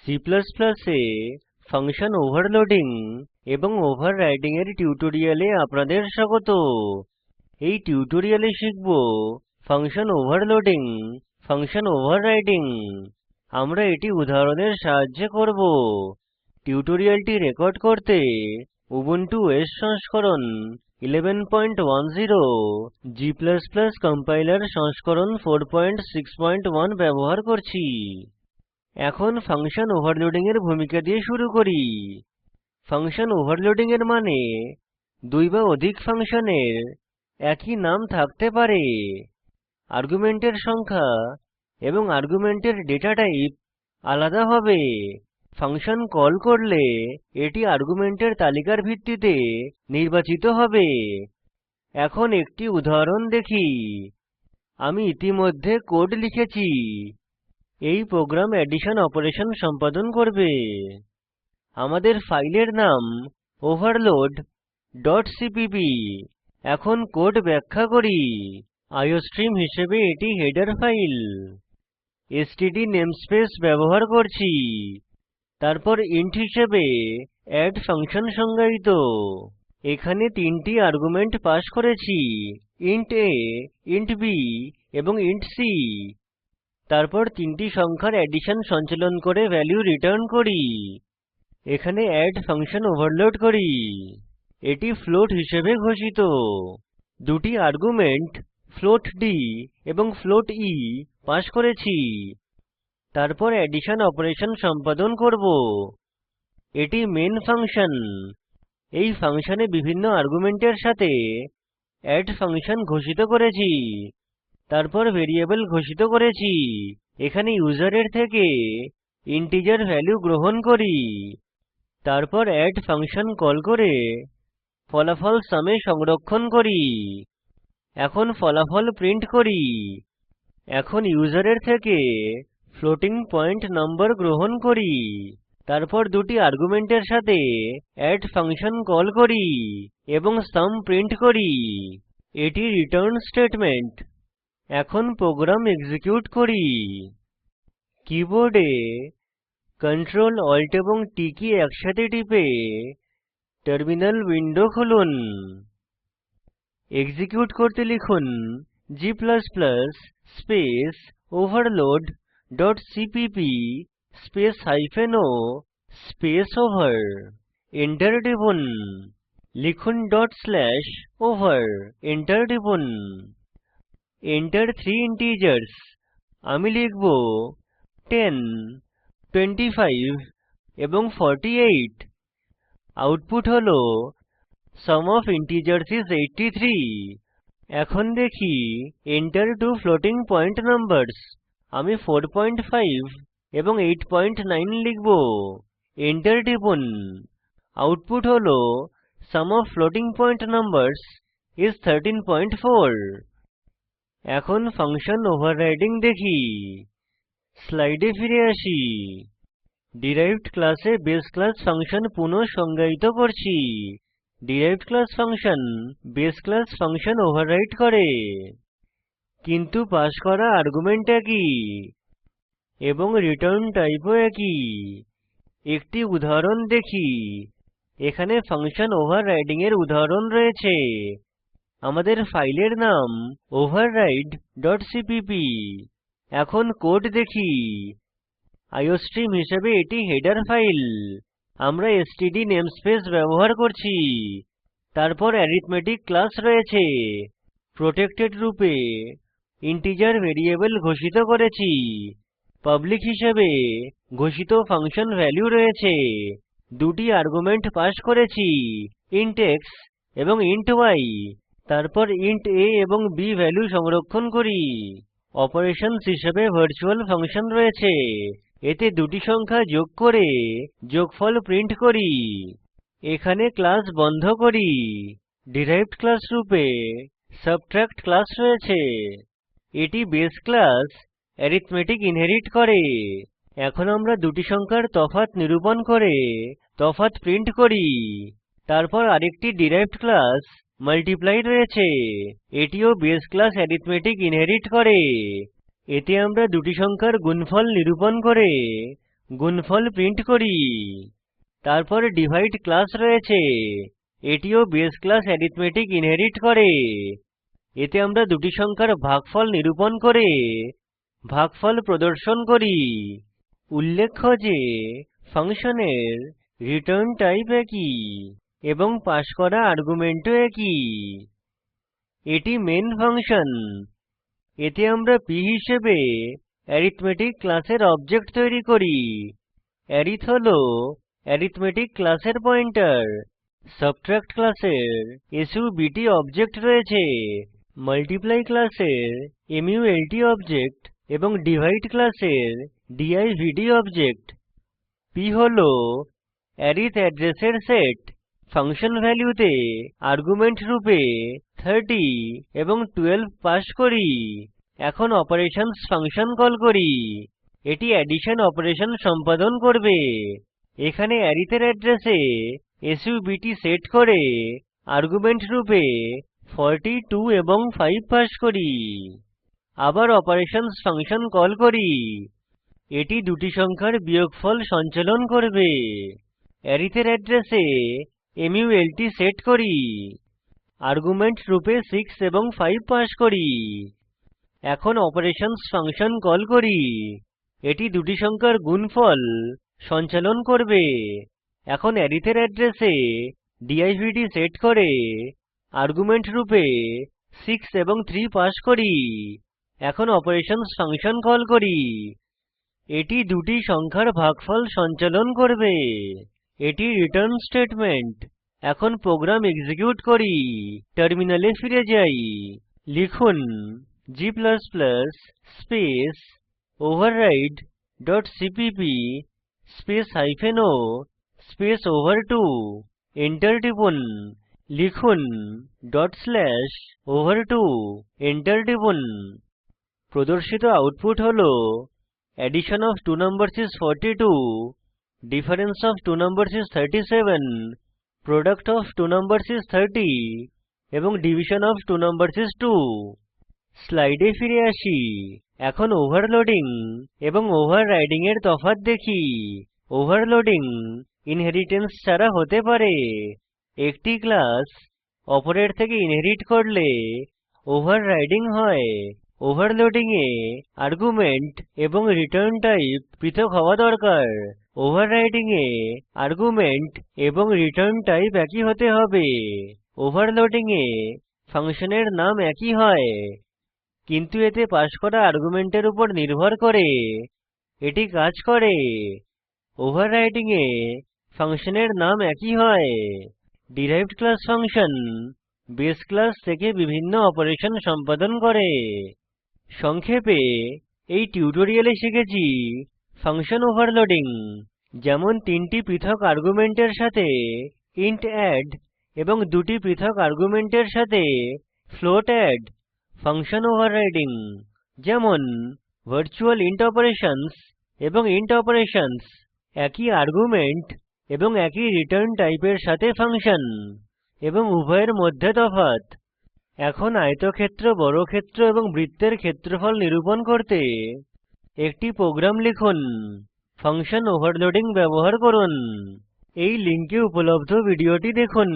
এ function overloading এবং overriding এর টিউটোরিয়ালে আপনাদের স্বাগত। এই টিউটোরিয়ালে শিখব ফাংশন ওভারলোডিং, ফাংশন ওভাররাইডিং। আমরা এটি উদাহরণের সাহায্যে করব। টিউটোরিয়ালটি রেকর্ড করতে উবুন্টু ওএস সংস্করণ 1110, g কম্পাইলার সংস্করণ 461 ব্যবহার করছি। এখন ফাংশন ওভারলোডিং এর ভূমিকা দিয়ে শুরু করি। ফাংশন ওভারলোডিং এর মানে দুই বা অধিক ফাংশনের একই নাম থাকতে পারে। আর্গুমেন্টের সংখ্যা এবং আর্গুমেন্টের ডেটা টাইপ আলাদা হবে। ফাংশন কল করলে এটি আর্গুমেন্টের তালিকার ভিত্তিতে নির্বাচিত হবে। এখন একটি উদাহরণ দেখি। আমি ইতিমধ্যে কোড লিখেছি। এই প্রোগ্রাম এডিশন অপারেশন সম্পাদন করবে। আমাদের ফাইলের নাম overload.cpp। এখন কোড ব্যাখ্যা করি। আইওস্ট্রিম হিসেবে এটি হেডার ফাইল। এসটিডি নেমস্পেস ব্যবহার করছি। তারপর ইন্ট হিসেবে এড ফাংশন সংজ্ঞায়িত। এখানে তিনটি আর্গুমেন্ট পাস করেছি, ইন্ট a, ইন্ট b এবং ইন্ট c। তারপর তিনটি সংখ্যার অ্যাডিশন সঞ্চালন করে ভ্যালু রিটার্ন করি। এখানে এড ফাংশন ওভারলোড করি। এটি ফ্লোট হিসেবে ঘোষিত। দুটি আর্গুমেন্ট ফ্লোট d এবং ফ্লোট e পাস করেছি। তারপর অ্যাডিশন অপারেশন সম্পাদন করব। এটি মেইন ফাংশন। এই ফাংশনে বিভিন্ন আর্গুমেন্টের সাথে এড ফাংশন ঘোষিত করেছি। তারপর ভ্যারিয়েবল ঘোষিত করেছি। এখানে ইউজারের থেকে ইন্টিজার ভ্যালু গ্রহণ করি। তারপর এড ফাংশন কল করে ফলাফল সুম এ সংরক্ষণ করি। এখন ফলাফল প্রিন্ট করি। এখন ইউজারের থেকে ফ্লোটিং পয়েন্ট নম্বর গ্রহণ করি। তারপর দুটি আর্গুমেন্টের সাথে এড ফাংশন কল করি এবং সুম প্রিন্ট করি। এটি রিটার্ন স্টেটমেন্ট। এখন প্রোগ্রাম এক্সিকিউট করি। কিবোর্ডে Ctrl Alt এবং T কী একসাথে টিপে টার্মিনাল উইন্ডো খুলুন। এক্সিকিউট করতে লিখুন g space overload dot CPP space o space over. Enter টিপুন। লিখুন ডট স্ল্যাশ ওভার। এন্টার টিপুন। Enter three integers। আমি লিখব 10, 25 এবং 48। আউটপুট হল সুম ওএফ ইন্টিজার্স ইস 83। এখন দেখি Enter two floating point numbers. আমি 45 এবং 89 লিখব। Enter টিপুন। আউটপুট হল sum of floating point numbers is 13.4। এখন ফাংশন ওভাররাইডিং দেখি। স্লাইডে ফিরে আসি। ডিরাইভড ক্লাসে বাসে ক্লাস ফাংশন পুনঃ সংজ্ঞায়িত করছি। ডিরাইভড ক্লাস ফাংশন বাসে ক্লাস ফাংশন ওভাররাইড করে, কিন্তু পাস করা আর্গুমেন্ট একই এবং রিটার্ন টাইপও একই। একটি উদাহরণ দেখি। এখানে ফাংশন ওভাররাইডিং এর উদাহরণ রয়েছে। আমাদের ফাইলের নাম override.cpp। এখন কোড দেখি। আইওস্ট্রিম হিসেবে এটি হেডার ফাইল। আমরা এসটিডি নেমস্পেস ব্যবহার করছি। তারপর অ্যারিথমেটিক ক্লাস রয়েছে। প্রটেক্টেড রূপে ইন্টিজার ভ্যারিয়েবল ঘোষিত করেছি। পাবলিক হিসেবে ঘোষিত ফাংশন ভ্যালু রয়েছে। দুটি আর্গুমেন্ট পাস করেছি, ইন্ট x এবং ইন্ট y। তারপর ইন্ট a এবং b ভ্যালু সংরক্ষণ করি। অপারেশনস হিসেবে ভার্চুয়াল ফাংশন রয়েছে। এতে দুটি সংখ্যা যোগ করে যোগফল প্রিন্ট করি। এখানে ক্লাস বন্ধ করি। ডিরাইভড ক্লাস রূপে সাবট্রাক্ট ক্লাস রয়েছে। এটি বাসে ক্লাস অ্যারিথমেটিক ইনহেরিট করে। এখন আমরা দুটি সংখ্যার তফাৎ নিরূপণ করে তফাৎ প্রিন্ট করি। তারপর আরেকটি ডিরাইভড ক্লাস মাল্টিপ্লাই রয়েছে। এটিও বাসে ক্লাস অ্যারিথমেটিক ইনহেরিট করে। এতে আমরা দুটি সংখ্যার গুণফল নিরূপণ করে গুণফল প্রিন্ট করি। তারপর ডিভাইড ক্লাস রয়েছে, এটিও বেস ক্লাস অ্যারিথমেটিক ইনহেরিট করে। এতে আমরা দুটি সংখ্যার ভাগফল নিরূপণ করে ভাগফল প্রদর্শন করি। উল্লেখ্য যে ফাংশনের রিটার্ন টাইপ একই এবং পাস করা আর্গুমেন্টও একই। এটি মেইন ফাংশন। এতে আমরা p হিসেবে অ্যারিথমেটিক ক্লাসের অবজেক্ট তৈরি করি। অ্যারিথ হল অ্যারিথমেটিক ক্লাসের পয়েন্টার। সাবট্রাক্ট ক্লাসের সাব্ট অবজেক্ট রয়েছে, মাল্টিপ্লাই ক্লাসের মাল্ট অবজেক্ট এবং ডিভাইড ক্লাসের দিভড অবজেক্ট। p হল অ্যারিথ অ্যাড্রেসের সেট। ফাংশন ভ্যালুতে আর্গুমেন্ট রূপে 30 এবং 12 পাস করি। এখন অপারেশনস ফাংশন কল করি। এটি অ্যাডিশন অপারেশন সম্পাদন করবে। এখানে অ্যারিথের অ্যাড্রেসে সাব্ট সেট করে আর্গুমেন্ট রূপে 42 এবং 5 পাস করি। আবার অপারেশনস ফাংশন কল করি। এটি দুটি সংখ্যার বিয়োগফল সঞ্চালন করবে। অ্যারিথের অ্যাড্রেসে মাল্ট সেট করি, আর্গুমেন্ট রূপে 6 এবং 5 পাস করি। এখন অপারেশনস ফাংশন কল করি। এটি দুটি সংখ্যার গুণফল সঞ্চালন করবে। এখন অ্যারিথের অ্যাড্রেসে দিভড সেট করে আর্গুমেন্ট রূপে 6 এবং 3 পাস করি। এখন অপারেশনস ফাংশন কল করি। এটি দুটি সংখ্যার ভাগফল সঞ্চালন করবে। এটি রিটার্ন স্টেটমেন্ট। এখন প্রোগ্রাম এক্সিকিউট করি। টার্মিনালে ফিরে যাই। লিখুন g space override dot CPP space o space ওভার2। এন্টার টিপুন। লিখুন /over2। এন্টার টিপুন। প্রদর্শিত আউটপুট হল addition of two numbers is 42, difference of two numbers is 37, product of two numbers is 30 এবং division of two numbers is 2। স্লাইডে ফিরে আসি। এখন ওভারলোডিং এবং ওভাররাইডিং এর তফাৎ দেখি। ওভারলোডিং ইনহেরিট্যান্স ছাড়া হতে পারে। একটি ক্লাস অপরের থেকে ইনহেরিট করলে ওভাররাইডিং হয়। ওভারলোডিং এ আর্গুমেন্ট এবং রিটার্ন টাইপ পৃথক হওয়া দরকার। ওভাররাইডিং এ আর্গুমেন্ট এবং রিটার্ন টাইপ একই হতে হবে। ওভারলোডিং এ ফাংশনের নাম একই হয়, কিন্তু এতে পাস করা আর্গুমেন্টের উপর নির্ভর করে এটি কাজ করে। ওভাররাইডিং এ ফাংশনের নাম একই হয়। Derived class function base class থেকে বিভিন্ন অপারেশন সম্পাদন করে। সংক্ষেপে এই টিউটোরিয়ালে শিখেছি ফাংশন ওভারলোডিং, যেমন তিনটি পৃথক আর্গুমেন্টের সাথে ইন্ট এড এবং দুটি পৃথক আর্গুমেন্টের সাথে ফ্লোট এড। ফাংশন ওভাররাইডিং যেমন ভার্চুয়াল ইন্ট অপারেশনস এবং ইন্ট অপারেশনস। একই আর্গুমেন্ট এবং একই রিটার্ন টাইপের সাথে ফাংশন এবং উভয়ের মধ্যে তফাৎ। এখন আয়তক্ষেত্র, বর্গক্ষেত্র এবং বৃত্তের ক্ষেত্রফল নিরূপণ করতে একটি প্রোগ্রাম লিখুন। ফাংশন ওভারলোডিং ব্যবহার করুন। এই লিঙ্কে উপলব্ধ ভিডিওটি দেখুন।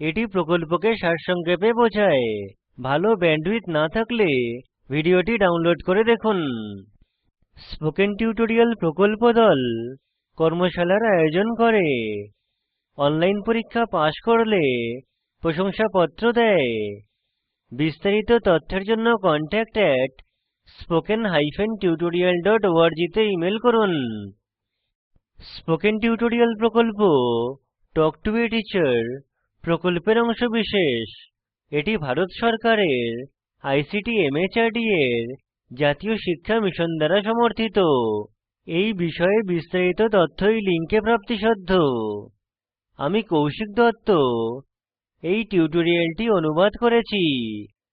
এটি প্রকল্পকে সারসংক্ষেপে বোঝায়। ভালো ব্যান্ডউইডথ না থাকলে ভিডিওটি ডাউনলোড করে দেখুন। স্পোকেন টিউটোরিয়াল প্রকল্প দল কর্মশালার আয়োজন করে। অনলাইন পরীক্ষা পাস করলে প্রশংসাপত্র দেয়। বিস্তারিত তথ্যের জন্য contact@spoken-tutorial.org তে ইমেল করুন। স্পোকেন টিউটোরিয়াল প্রকল্প টক টু এ টিচার প্রকল্পের অংশবিশেষ। এটি ভারত সরকারের আইসিটি মাহর্দ এর জাতীয় শিক্ষা মিশন দ্বারা সমর্থিত। এই বিষয়ে বিস্তারিত তথ্য এই লিঙ্কে প্রাপ্তিসাধ্য। আমি কৌশিক দত্ত এই টিউটোরিয়ালটি অনুবাদ করেছি।